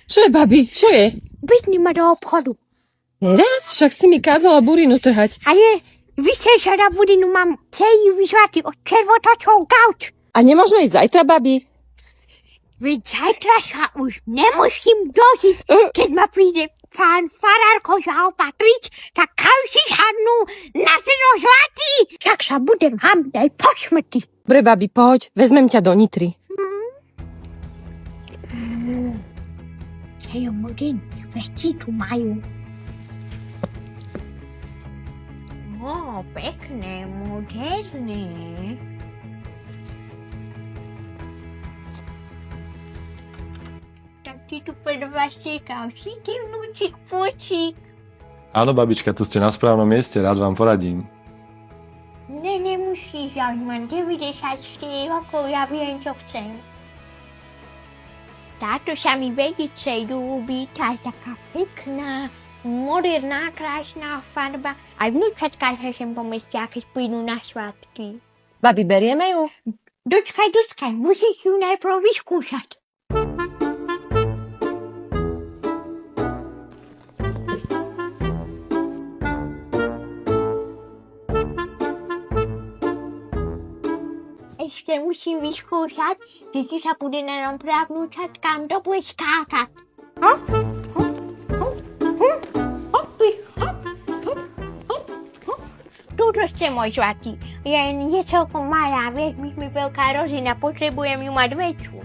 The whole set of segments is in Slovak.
Čo je, babi? Čo je? Vyzni ma do obchodu. Teraz? Však si mi kázala burinu trhať. A je, vysej sa na budinu, mám celý vyžvatý od červotočov gauč. A nemôžeme ísť zajtra, babi? Veď zajtra sa už nemusím dožiť, keď ma príde pán farárko zaopatriť, tak každý sadnú na seno zlatý, tak sa budem hambiť aj po smrti. Dobre, babi, poď, vezmem ťa do Nitry. Hej, modern, veci tu majú. Ó, pekné, moderné. Tak ty tu pred vás čekal, ty vnúčik, počík. Áno, babička, tu ste na správnom mieste, rád vám poradím. Ne, nemusíš, ja už mám 94 rokov, ja viem, čo chcem. Táto sa mi velice ľúbi, tá je taká pekná, moderná, krásna farba. Aj vnúčatka sa sem pomestia, keď prídu na svátky. Babi, berieme ju? Dočkaj, musíš ju najprv vyskúšať. Ešte musím vyskúšať, že ti sa bude na nám právnúčatkám dobre skákať. Hop. Tuto ste môj zlatý, len je celkom malá, vieš, my sme veľká rozina, potrebujem ju mať väčšiu.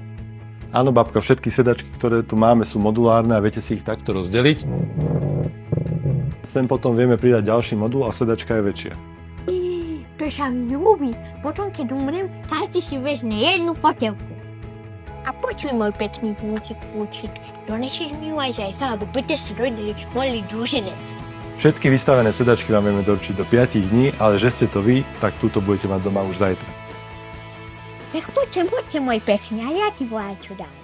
Áno, babka, všetky sedačky, ktoré tu máme, sú modulárne a viete si ich takto rozdeliť. Sem potom vieme pridať ďalší modul a sedačka je väčšia. To sa mi ľúbi. Potom, keď umrem, každý si vezme jednu potelku. A počuj, môj pekný púčik, donesieš mi ju aj zajtra, alebo bude sa rodili môj druženec. Všetky vystavené sedačky vám vieme doručiť do 5 dní, ale že ste to vy, tak túto budete mať doma už zajtra. Tak poďte, môj pekný, a ja ti volám, čo dám.